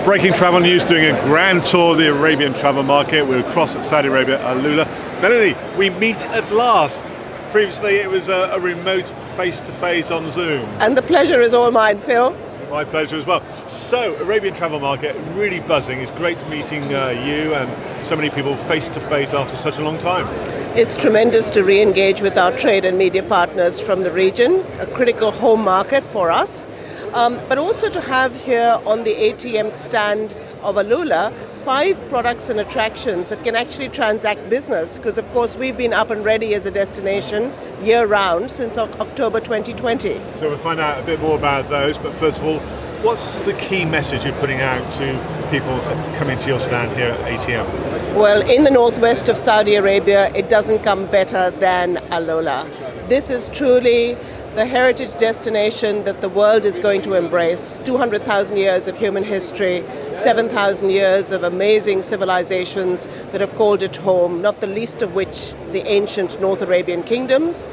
Breaking travel news, doing a grand tour of the Arabian travel market. We're across Saudi Arabia, AlUla. Melanie, we meet at last. Previously it was a remote face-to-face on Zoom. And the pleasure is all mine, Phil. My pleasure as well. So, Arabian travel market, really buzzing. It's great meeting you and so many people face-to-face after such a long time. It's tremendous to re-engage with our trade and media partners from the region, a critical home market for us. But also to have here on the ATM stand of AlUla 5 products and attractions that can actually transact business, because of course we've been up and ready as a destination year-round since October 2020. So we'll find out a bit more about those, but first of all, what's the key message you're putting out to people coming to your stand here at ATM? Well, in the northwest of Saudi Arabia, it doesn't come better than AlUla. This is truly the heritage destination that the world is going to embrace. 200,000 years of human history, 7,000 years of amazing civilizations that have called it home, not the least of which the ancient North Arabian kingdoms,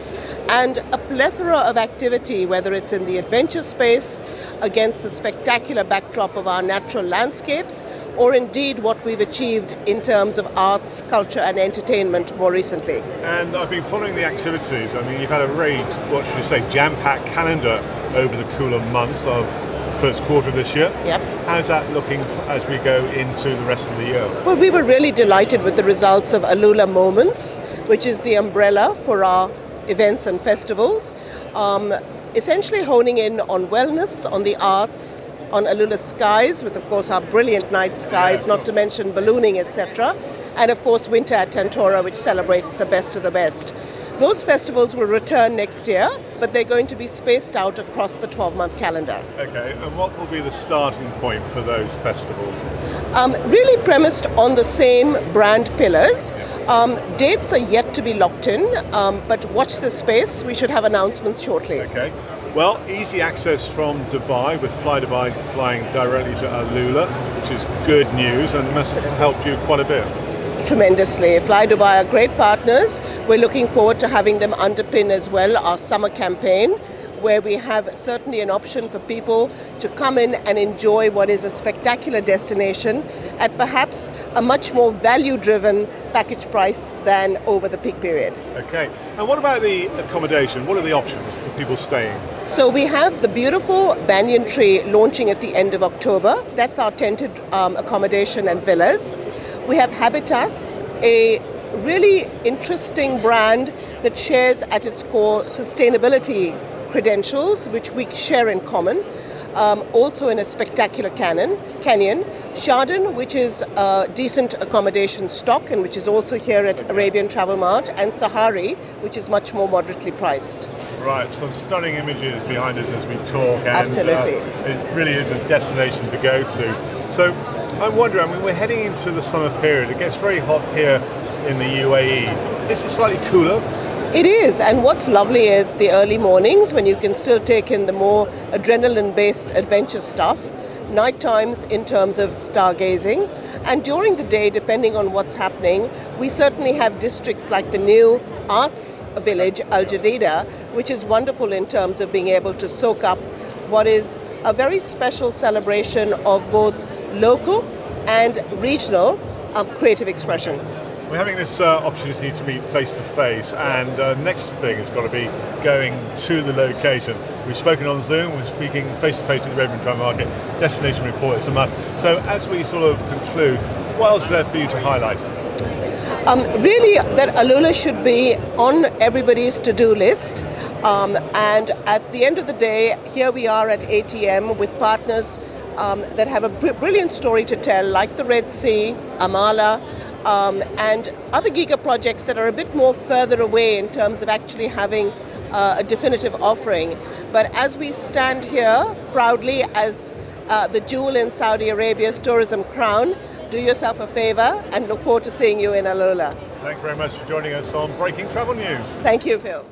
and a plethora of activity, whether it's in the adventure space, against the spectacular backdrop of our natural landscapes, or indeed what we've achieved in terms of arts, culture and entertainment more recently. And I've been following the activities. I mean, you've had a very, what should we say, jam-packed calendar over the cooler months of the first quarter of this year. Yep. How's that looking as we go into the rest of the year? Well, we were really delighted with the results of AlUla Moments, which is the umbrella for our events and festivals, essentially honing in on wellness, on the arts, on AlUla Skies, with of course our brilliant night skies, not to mention ballooning, etc. And of course Winter at Tentora, which celebrates the best of the best. Those festivals will return next year, but they're going to be spaced out across the 12-month calendar. Okay, and what will be the starting point for those festivals? Really premised on the same brand pillars. Dates are yet to be locked in, but watch this space. We should have announcements shortly. Okay. Well, easy access from Dubai, with Fly Dubai flying directly to AlUla, which is good news and must have helped you quite a bit. Tremendously. Fly Dubai are great partners. We're looking forward to having them underpin as well our summer campaign, where we have certainly an option for people to come in and enjoy what is a spectacular destination at perhaps a much more value-driven package price than over the peak period. Okay, and what about the accommodation? What are the options for people staying? So we have the beautiful banyan tree launching at the end of October. That's our tented accommodation and villas. We have Habitas, a really interesting brand that shares at its core sustainability credentials, which we share in common, also in a spectacular canyon. Shardon, which is a decent accommodation stock and which is also here at Arabian Travel Mart, and Sahari, which is much more moderately priced. Right, some stunning images behind us as we talk. And, absolutely. It really is a destination to go to. So I'm wondering, I mean, we're heading into the summer period. It gets very hot here in the UAE. Is it slightly cooler? It is, and what's lovely is the early mornings when you can still take in the more adrenaline-based adventure stuff, night times in terms of stargazing, and during the day, depending on what's happening, we certainly have districts like the new arts village, Al Jadida, which is wonderful in terms of being able to soak up what is a very special celebration of both local and regional creative expression. We're having this opportunity to meet face-to-face, and next thing has got to be going to the location. We've spoken on Zoom, we're speaking face-to-face in the Arabian Travel Market, destination report is a must. So as we sort of conclude, what else is there for you to highlight? Really, that AlUla should be on everybody's to-do list, and at the end of the day, here we are at ATM with partners that have a brilliant story to tell, like the Red Sea, Amala, and other giga projects that are a bit more further away in terms of actually having a definitive offering. But as we stand here proudly as the jewel in Saudi Arabia's tourism crown, do yourself a favor and look forward to seeing you in AlUla. Thank you very much for joining us on Breaking Travel News. Thank you, Phil.